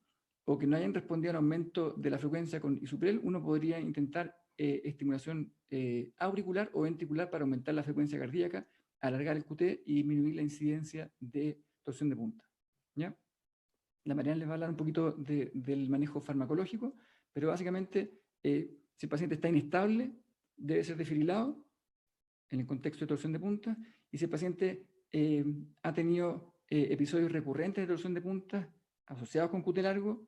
o que no hayan respondido al aumento de la frecuencia con Isuprel, uno podría intentar estimulación auricular o ventricular para aumentar la frecuencia cardíaca, alargar el QT y disminuir la incidencia de torsión de punta, ¿ya? La Mariana les va a hablar un poquito del manejo farmacológico, pero básicamente, si el paciente está inestable, debe ser desfibrilado en el contexto de torsión de punta, y si el paciente ha tenido episodios recurrentes de torsión de punta asociados con QT largo,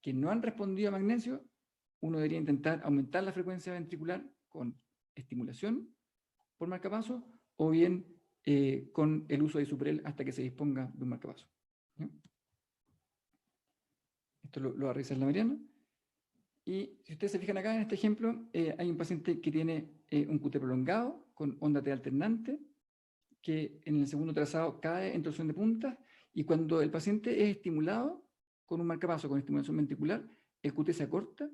que no han respondido a magnesio, uno debería intentar aumentar la frecuencia ventricular con estimulación por marcapaso, o bien con el uso de Isuprel hasta que se disponga de un marcapaso. ¿Sí? Esto lo va a revisar la Mariana. Y si ustedes se fijan acá en este ejemplo, hay un paciente que tiene un QT prolongado con onda T alternante, que en el segundo trazado cae en torsión de puntas, y cuando el paciente es estimulado con un marcapaso con estimulación ventricular, el QT se acorta,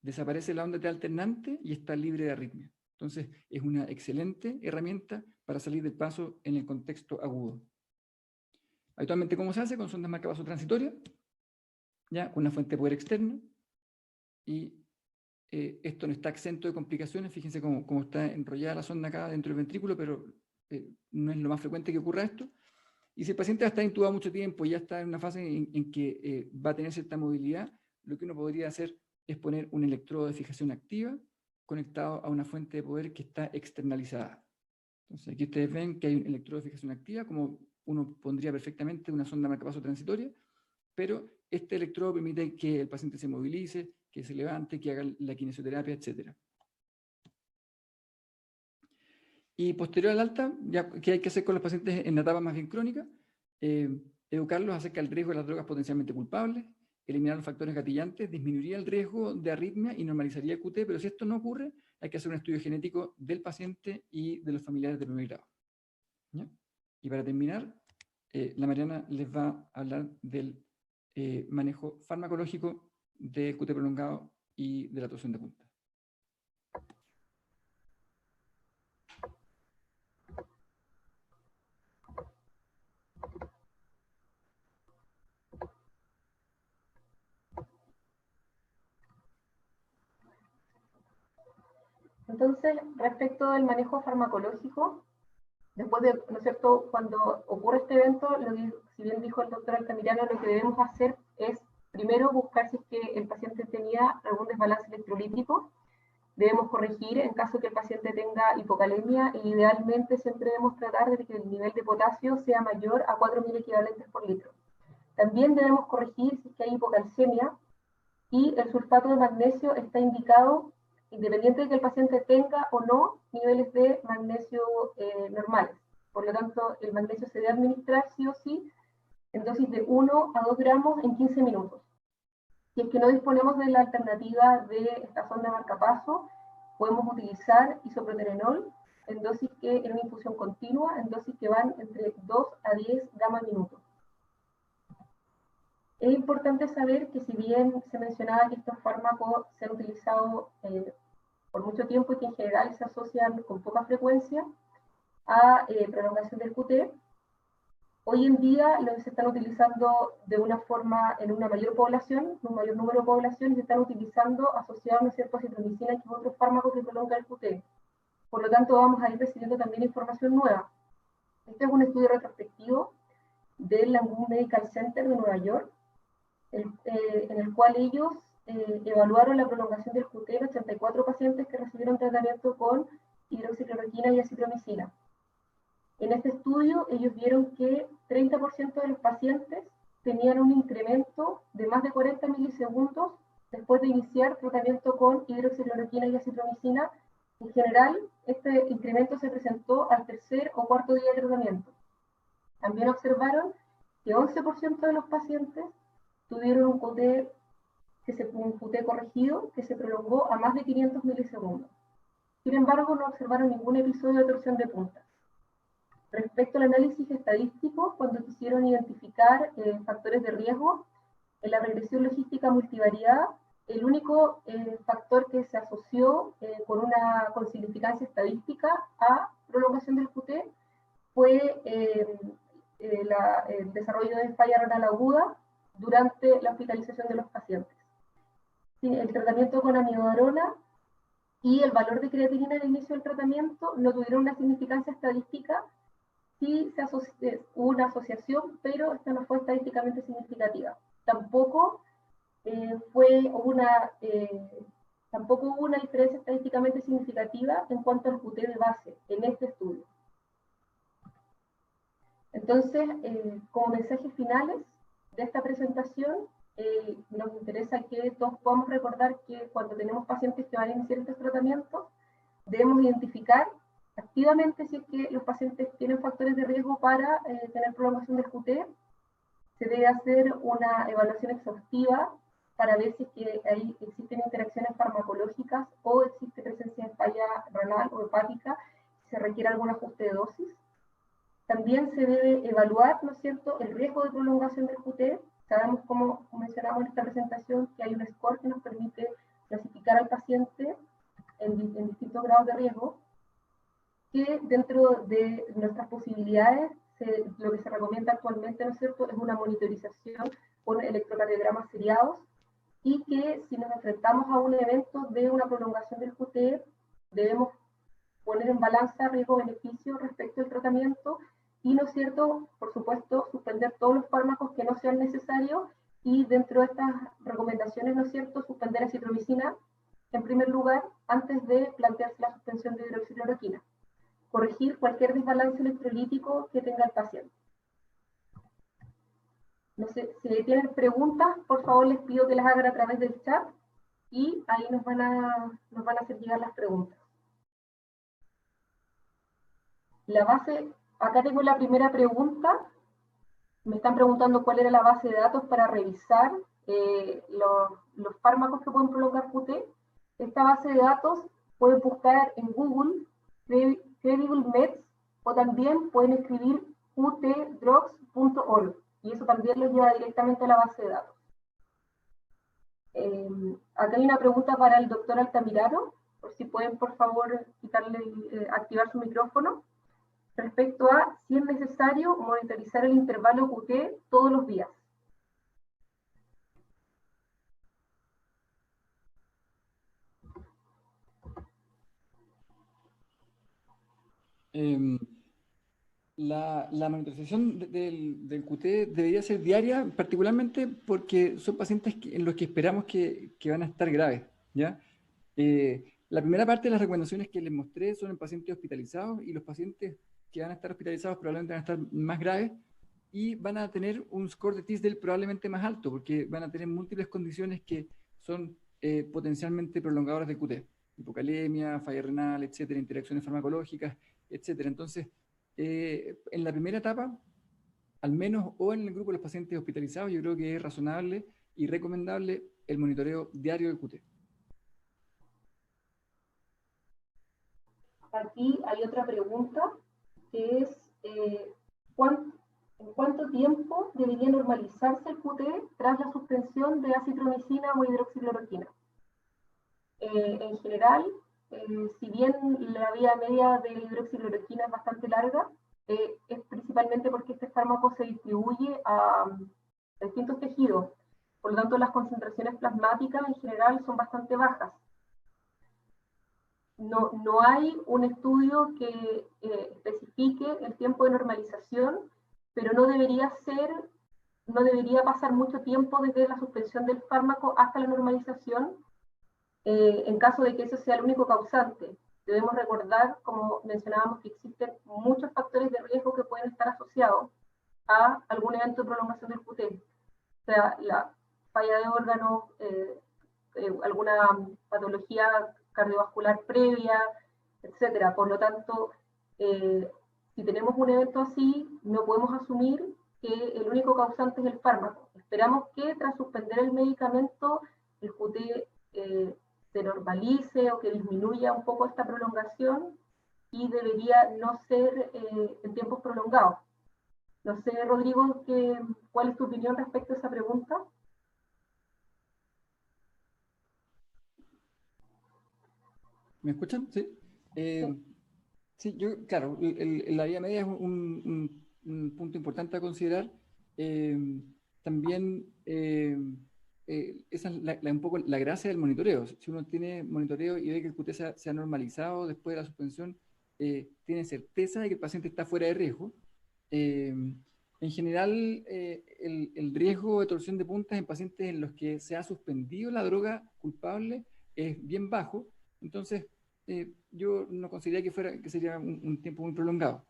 desaparece la onda T alternante y está libre de arritmia. Entonces, es una excelente herramienta para salir del paso en el contexto agudo. Actualmente, ¿cómo se hace? Con sondas marcapaso transitorias, ya con una fuente de poder externa, y esto no está exento de complicaciones. Fíjense cómo está enrollada la sonda acá dentro del ventrículo, pero no es lo más frecuente que ocurra esto. Y si el paciente va a estar intubado mucho tiempo y ya está en una fase en que va a tener cierta movilidad, lo que uno podría hacer es poner un electrodo de fijación activa conectado a una fuente de poder que está externalizada. Entonces aquí ustedes ven que hay un electrodo de fijación activa, como uno pondría perfectamente una sonda marcapaso transitoria, pero este electrodo permite que el paciente se movilice, que se levante, que haga la kinesioterapia, etc. Y posterior al alta, ya, ¿qué hay que hacer con los pacientes en la etapa más bien crónica? Educarlos acerca del riesgo de las drogas potencialmente culpables, eliminar los factores gatillantes, disminuiría el riesgo de arritmia y normalizaría el QT, pero si esto no ocurre, hay que hacer un estudio genético del paciente y de los familiares de primer grado. ¿Ya? Y para terminar, la Mariana les va a hablar del manejo farmacológico de QT prolongado y de la torsión de punta. Entonces, respecto del manejo farmacológico, después de, ¿no es cierto?, cuando ocurre este evento, si bien dijo el doctor Altamirano, lo que debemos hacer es primero buscar si es que el paciente tenía algún desbalance electrolítico. Debemos corregir en caso que el paciente tenga hipocalemia, e idealmente siempre debemos tratar de que el nivel de potasio sea mayor a 4.000 equivalentes por litro. También debemos corregir si es que hay hipocalcemia, y el sulfato de magnesio está indicado independiente de que el paciente tenga o no niveles de magnesio normales. Por lo tanto, el magnesio se debe administrar sí o sí en dosis de 1 a 2 gramos en 15 minutos. Si es que no disponemos de la alternativa de esta sonda marcapaso, podemos utilizar isoproterenol en dosis en una infusión continua, en dosis que van entre 2 a 10 gramos minutos. Es importante saber que si bien se mencionaba que estos fármacos se han utilizado por mucho tiempo y que en general se asocian con poca frecuencia a prolongación del QT, Hoy en día se están utilizando de una forma en una mayor población, un mayor número de población, y se están utilizando asociados, ¿no es cierto?, a citromicina, que es otro fármaco que prolonga el QT. Por lo tanto, vamos a ir recibiendo también información nueva. Este es un estudio retrospectivo del Langone Medical Center de Nueva York, en el cual ellos evaluaron la prolongación del QT en 84 pacientes que recibieron tratamiento con hidroxicloroquina y acitromicina. En este estudio, ellos vieron que 30% de los pacientes tenían un incremento de más de 40 milisegundos después de iniciar tratamiento con hidroxicloroquina y acitromicina. En general, este incremento se presentó al tercer o cuarto día de tratamiento. También observaron que 11% de los pacientes tuvieron un QT corregido que se prolongó a más de 500 milisegundos. Sin embargo, no observaron ningún episodio de torsión de punta. Respecto al análisis estadístico, cuando quisieron identificar factores de riesgo, en la regresión logística multivariada, el único factor que se asoció con significancia estadística a prolongación del QT fue el desarrollo de falla renal aguda durante la hospitalización de los pacientes. El tratamiento con amiodarona y el valor de creatinina al inicio del tratamiento no tuvieron una significancia estadística. Sí hubo una asociación, pero esta no fue estadísticamente significativa. Tampoco hubo una diferencia estadísticamente significativa en cuanto al QT de base en este estudio. Entonces, como mensajes finales de esta presentación, nos interesa que todos podamos recordar que cuando tenemos pacientes que van a iniciar estos tratamientos, debemos identificar activamente si es que los pacientes tienen factores de riesgo para tener prolongación del QT. Se debe hacer una evaluación exhaustiva para ver si es que ahí existen interacciones farmacológicas o existe presencia de falla renal o hepática, si se requiere algún ajuste de dosis. También se debe evaluar, ¿no es cierto?, el riesgo de prolongación del QT. Sabemos, como mencionamos en esta presentación, que hay un score que nos permite clasificar al paciente en distintos grados de riesgo, que dentro de nuestras posibilidades, lo que se recomienda actualmente, ¿no es cierto?, es una monitorización con electrocardiogramas seriados, y que si nos enfrentamos a un evento de una prolongación del QT, debemos poner en balanza riesgo-beneficio respecto al tratamiento, y, ¿no es cierto?, por supuesto, suspender todos los fármacos que no sean necesarios, y dentro de estas recomendaciones, ¿no es cierto?, suspender acitromicina en primer lugar, antes de plantearse la suspensión de hidroxicloroquina. Corregir cualquier desbalance electrolítico que tenga el paciente. No sé, si tienen preguntas, por favor les pido que las hagan a través del chat, y ahí nos van a hacer llegar las preguntas. La base, acá tengo la primera pregunta. Me están preguntando cuál era la base de datos para revisar los fármacos que pueden prolongar QT. Esta base de datos pueden buscar en Google Credible Meds, o también pueden escribir qtdrugs.org, y eso también los lleva directamente a la base de datos. Acá hay una pregunta para el doctor Altamirano, por si pueden, por favor, activar su micrófono, respecto a si es necesario monitorizar el intervalo QT todos los días. La monitorización del QT debería ser diaria, particularmente porque son pacientes en los que esperamos que van a estar graves, ¿ya? La primera parte de las recomendaciones que les mostré son en pacientes hospitalizados, y los pacientes que van a estar hospitalizados probablemente van a estar más graves y van a tener un score de Tisdale probablemente más alto, porque van a tener múltiples condiciones que son potencialmente prolongadoras de QT: hipocalemia, falla renal, etcétera, interacciones farmacológicas, etcétera. Entonces, en la primera etapa, al menos, o en el grupo de los pacientes hospitalizados, yo creo que es razonable y recomendable el monitoreo diario del QT. Aquí hay otra pregunta, que es ¿en cuánto tiempo debería normalizarse el QT tras la suspensión de acitromicina o hidroxicloroquina? En general, si bien la vía media de la hidroxicloroquina es bastante larga, es principalmente porque este fármaco se distribuye a distintos tejidos. Por lo tanto, las concentraciones plasmáticas en general son bastante bajas. No hay un estudio que especifique el tiempo de normalización, pero no debería pasar mucho tiempo desde la suspensión del fármaco hasta la normalización, en caso de que ese sea el único causante. Debemos recordar, como mencionábamos, que existen muchos factores de riesgo que pueden estar asociados a algún evento de prolongación del QT. O sea, la falla de órganos, alguna patología cardiovascular previa, etcétera. Por lo tanto, si tenemos un evento así, no podemos asumir que el único causante es el fármaco. Esperamos que tras suspender el medicamento, el QT se normalice o que disminuya un poco esta prolongación y debería no ser en tiempos prolongados. No sé, Rodrigo, ¿cuál es tu opinión respecto a esa pregunta? ¿Me escuchan? Sí. Sí, claro, la vía media es un punto importante a considerar. También esa es un poco la gracia del monitoreo. Si uno tiene monitoreo y ve que el QT se ha normalizado después de la suspensión, tiene certeza de que el paciente está fuera de riesgo. En general, el riesgo de torsión de puntas en pacientes en los que se ha suspendido la droga culpable es bien bajo. Entonces, yo no consideraría que sería un tiempo muy prolongado.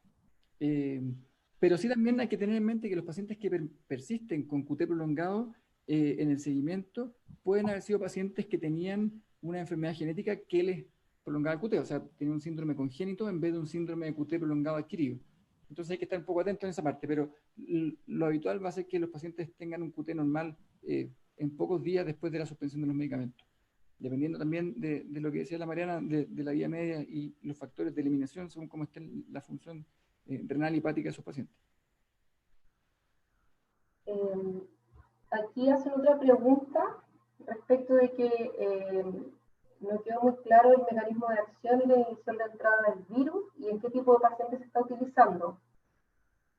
Pero sí también hay que tener en mente que los pacientes que persisten con QT prolongado en el seguimiento pueden haber sido pacientes que tenían una enfermedad genética que les prolongaba el QT, o sea, tenían un síndrome congénito en vez de un síndrome de QT prolongado adquirido. Entonces hay que estar un poco atento en esa parte, pero lo habitual va a ser que los pacientes tengan un QT normal en pocos días después de la suspensión de los medicamentos, dependiendo también de lo que decía la Mariana, de la vía media y los factores de eliminación según cómo esté la función renal y hepática de esos pacientes. Aquí hacen otra pregunta respecto de que no quedó muy claro el mecanismo de acción y la inhibición de entrada del virus y en qué tipo de pacientes se está utilizando.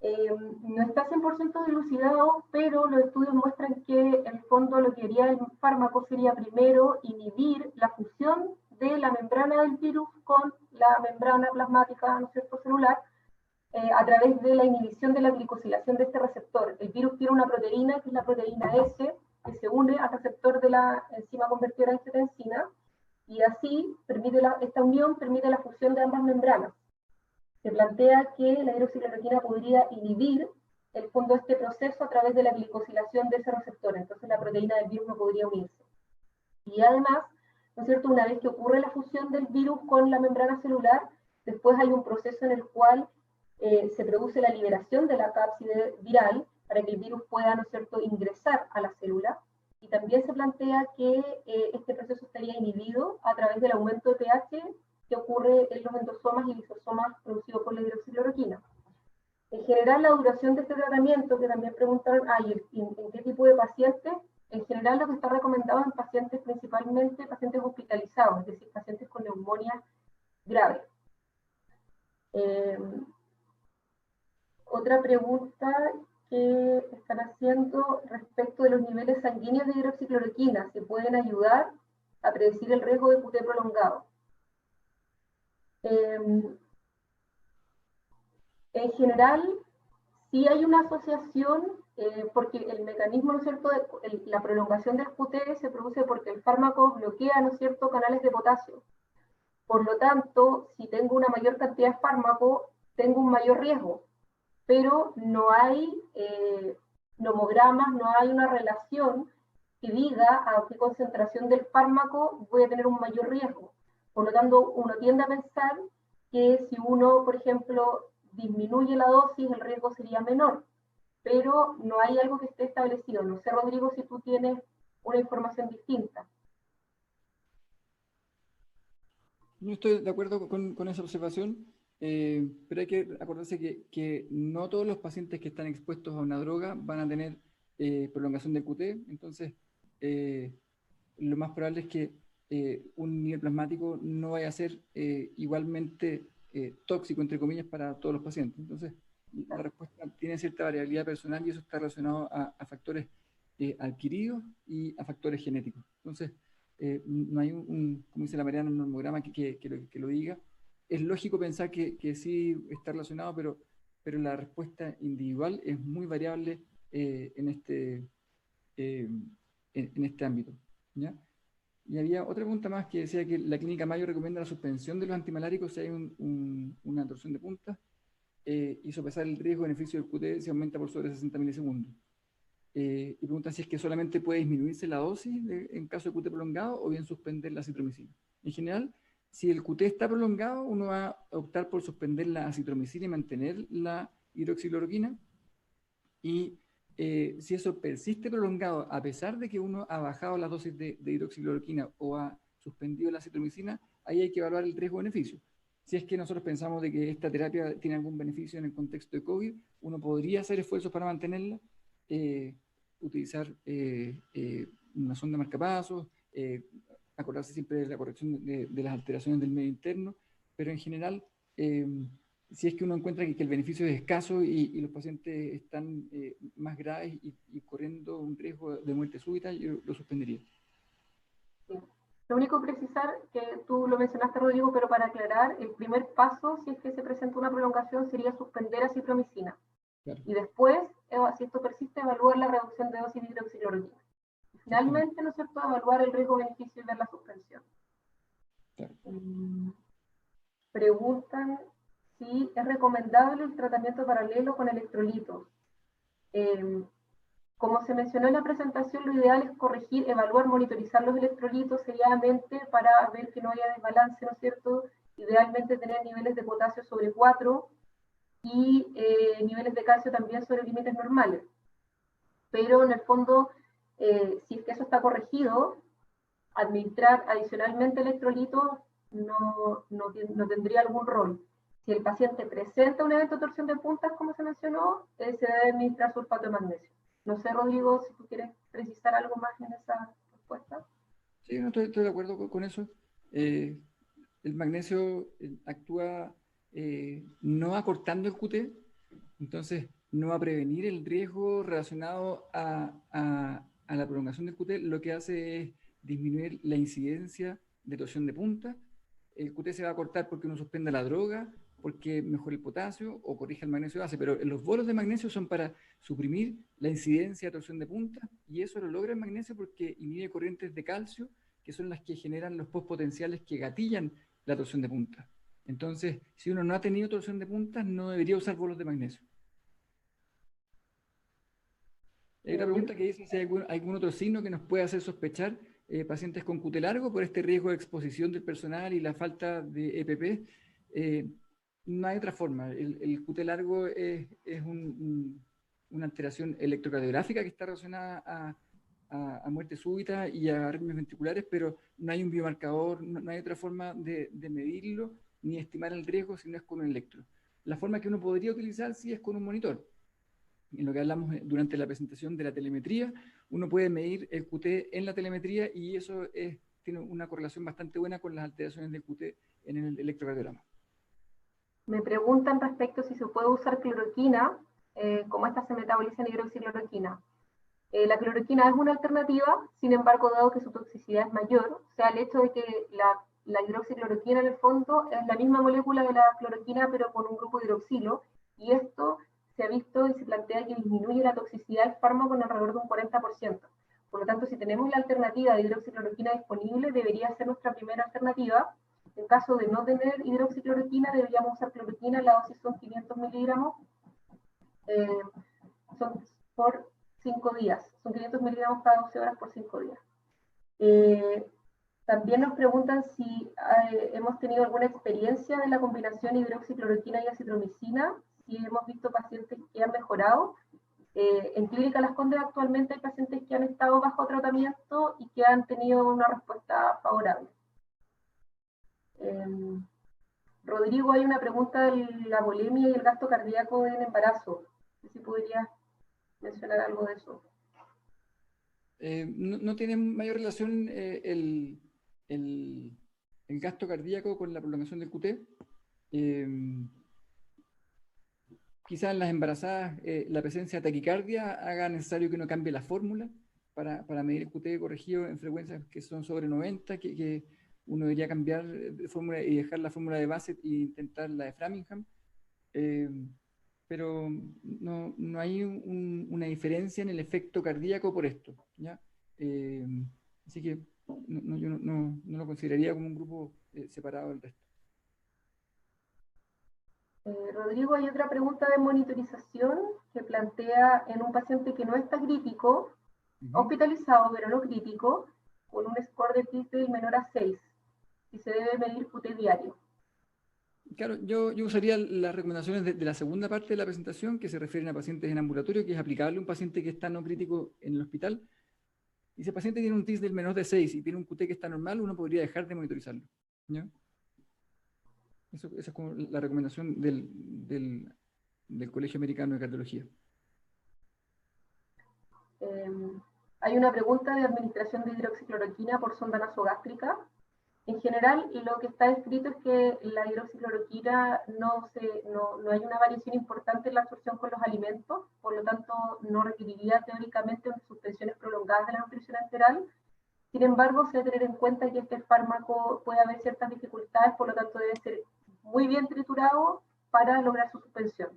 No está 100% dilucidado, pero los estudios muestran que en el fondo lo que haría el fármaco sería primero inhibir la fusión de la membrana del virus con la membrana plasmática, ¿no es cierto?, celular, a través de la inhibición de la glicosilación de este receptor. El virus tiene una proteína, que es la proteína S, que se une al receptor de la enzima convertidora de angiotensina, y así esta unión permite la fusión de ambas membranas. Se plantea que la hidroxicloroquina podría inhibir el fondo de este proceso a través de la glicosilación de ese receptor, entonces la proteína del virus no podría unirse. Y además, ¿no es cierto?, una vez que ocurre la fusión del virus con la membrana celular, después hay un proceso en el cual se produce la liberación de la cápside viral para que el virus pueda, ¿no es cierto?, ingresar a la célula. Y también se plantea que este proceso estaría inhibido a través del aumento de pH que ocurre en los endosomas y lisosomas producidos por la hidroxicloroquina. En general, la duración de este tratamiento, que también preguntaron, ¿en qué tipo de pacientes? En general, lo que está recomendado en pacientes, principalmente pacientes hospitalizados, es decir, pacientes con neumonía grave. Otra pregunta que están haciendo respecto de los niveles sanguíneos de hidroxicloroquina, ¿se pueden ayudar a predecir el riesgo de QT prolongado? En general, sí hay una asociación, porque el mecanismo, ¿no es cierto?, la prolongación del QT se produce porque el fármaco bloquea, ¿no es cierto?, canales de potasio. Por lo tanto, si tengo una mayor cantidad de fármaco, tengo un mayor riesgo, pero no hay nomogramas, no hay una relación que diga a qué concentración del fármaco voy a tener un mayor riesgo. Por lo tanto, uno tiende a pensar que si uno, por ejemplo, disminuye la dosis, el riesgo sería menor, pero no hay algo que esté establecido. No sé, Rodrigo, si tú tienes una información distinta. No estoy de acuerdo con esa observación, pero hay que acordarse que no todos los pacientes que están expuestos a una droga van a tener prolongación del QT, entonces lo más probable es que un nivel plasmático no vaya a ser igualmente tóxico, entre comillas, para todos los pacientes. Entonces, la respuesta tiene cierta variabilidad personal y eso está relacionado a factores adquiridos y a factores genéticos. Entonces, no hay como dice la Mariana, un normograma que lo diga. Es lógico pensar que sí está relacionado, pero la respuesta individual es muy variable en este ámbito, ¿ya? Y había otra pregunta más que decía que la clínica Mayo recomienda la suspensión de los antimaláricos si hay una torsión de punta y sopesar el riesgo-beneficio del QT si aumenta por sobre 60 milisegundos. Y preguntan si es que solamente puede disminuirse la dosis en caso de QT prolongado o bien suspender la acitromicina. En general, si el QT está prolongado, uno va a optar por suspender la acitromicina y mantener la hidroxicloroquina. Y si eso persiste prolongado, a pesar de que uno ha bajado la dosis de hidroxicloroquina o ha suspendido la acitromicina, ahí hay que evaluar el riesgo-beneficio. Si es que nosotros pensamos de que esta terapia tiene algún beneficio en el contexto de COVID, uno podría hacer esfuerzos para mantenerla, utilizar una sonda marcapasos, acordarse siempre de la corrección de las alteraciones del medio interno, pero en general, si es que uno encuentra que el beneficio es escaso y los pacientes están más graves y corriendo un riesgo de muerte súbita, yo lo suspendería. Sí. Lo único precisar, que tú lo mencionaste, Rodrigo, pero para aclarar, el primer paso, si es que se presenta una prolongación, sería suspender acitromicina. Claro. Y después, si esto persiste, evaluar la reducción de dosis de hidroxicloroquina. Finalmente, ¿no es cierto?, evaluar el riesgo-beneficio de la suspensión. Claro. Preguntan si es recomendable el tratamiento paralelo con electrolitos. Como se mencionó en la presentación, lo ideal es corregir, evaluar, monitorizar los electrolitos seriadamente para ver que no haya desbalance, ¿no es cierto? Idealmente tener niveles de potasio sobre 4 y niveles de calcio también sobre límites normales. Pero en el fondo, si es que eso está corregido, administrar adicionalmente electrolitos no tendría algún rol. Si el paciente presenta un evento de torsión de puntas, como se mencionó, se debe administrar sulfato de magnesio. No sé, Rodrigo, si tú quieres precisar algo más en esa respuesta. Sí, no, estoy de acuerdo con eso. El magnesio actúa no acortando el QT, entonces no va a prevenir el riesgo relacionado a la prolongación del QT. Lo que hace es disminuir la incidencia de torsión de punta. El QT se va a cortar porque uno suspenda la droga, porque mejora el potasio o corrige el magnesio base, pero los bolos de magnesio son para suprimir la incidencia de torsión de punta y eso lo logra el magnesio porque inhibe corrientes de calcio que son las que generan los postpotenciales que gatillan la torsión de punta. Entonces, si uno no ha tenido torsión de punta, no debería usar bolos de magnesio. Hay otra pregunta que dice si hay algún otro signo que nos puede hacer sospechar pacientes con QT largo por este riesgo de exposición del personal y la falta de EPP. No hay otra forma. El QT largo es una alteración electrocardiográfica que está relacionada a muerte súbita y a arritmias ventriculares, pero no hay un biomarcador, no hay otra forma de medirlo ni estimar el riesgo si no es con un electro. La forma que uno podría utilizar sí es con un monitor. En lo que hablamos durante la presentación de la telemetría, uno puede medir el QT en la telemetría y eso tiene una correlación bastante buena con las alteraciones del QT en el electrocardiograma. Me preguntan respecto si se puede usar cloroquina, como esta se metaboliza en hidroxicloroquina. La cloroquina es una alternativa, sin embargo, dado que su toxicidad es mayor, o sea, el hecho de que la hidroxicloroquina en el fondo es la misma molécula de la cloroquina, pero con un grupo de hidroxilo, y esto se ha visto y se plantea que disminuye la toxicidad del fármaco en alrededor de un 40%. Por lo tanto, si tenemos la alternativa de hidroxicloroquina disponible, debería ser nuestra primera alternativa. En caso de no tener hidroxicloroquina, deberíamos usar cloroquina, la dosis son 500 miligramos, son por 5 días, son 500 miligramos cada 12 horas por 5 días. También nos preguntan si hemos tenido alguna experiencia de la combinación hidroxicloroquina y acitromicina, si hemos visto pacientes que han mejorado. En Clínica Las Condes actualmente hay pacientes que han estado bajo tratamiento y que han tenido una respuesta favorable. Rodrigo, hay una pregunta de la bulimia y el gasto cardíaco en embarazo. No sé si podrías mencionar algo de eso. No tiene mayor relación el gasto cardíaco con la prolongación del QT. Quizás en las embarazadas la presencia de taquicardia haga necesario que uno cambie la fórmula para medir el QT corregido en frecuencias que son sobre 90, que uno debería cambiar de fórmula y dejar la fórmula de Bassett e intentar la de Framingham. Pero no hay una diferencia en el efecto cardíaco por esto, ¿ya? Así que yo no lo consideraría como un grupo separado del resto. Rodrigo, hay otra pregunta de monitorización que plantea en un paciente que no está crítico, hospitalizado pero no crítico, con un score de Tisdale menor a 6, si se debe medir QT diario. Claro, yo usaría las recomendaciones de la segunda parte de la presentación, que se refieren a pacientes en ambulatorio, que es aplicable a un paciente que está no crítico en el hospital. Y si el paciente tiene un Tisdale menor de 6 y tiene un QT que está normal, uno podría dejar de monitorizarlo, ¿ya? Esa es como la recomendación del Colegio Americano de Cardiología. Hay una pregunta de administración de hidroxicloroquina por sonda nasogástrica. En general, lo que está escrito es que la hidroxicloroquina no hay una variación importante en la absorción con los alimentos, por lo tanto no requeriría teóricamente suspensiones prolongadas de la nutrición enteral. Sin embargo, se debe tener en cuenta que este fármaco puede haber ciertas dificultades, por lo tanto debe ser muy bien triturado para lograr su suspensión.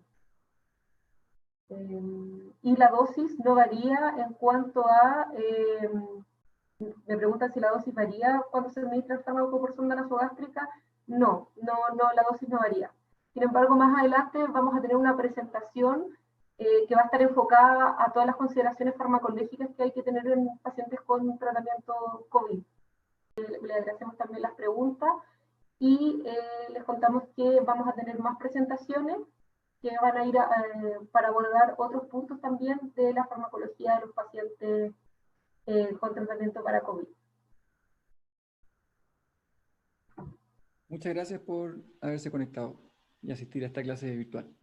Y la dosis no varía en cuanto a... me preguntan si la dosis varía cuando se administra el fármaco por sonda nasogástrica. No, la dosis no varía. Sin embargo, más adelante vamos a tener una presentación que va a estar enfocada a todas las consideraciones farmacológicas que hay que tener en pacientes con tratamiento COVID. Le agradecemos también las preguntas y les contamos que vamos a tener más presentaciones que van a ir para abordar otros puntos también de la farmacología de los pacientes con tratamiento para COVID. Muchas gracias por haberse conectado y asistir a esta clase virtual.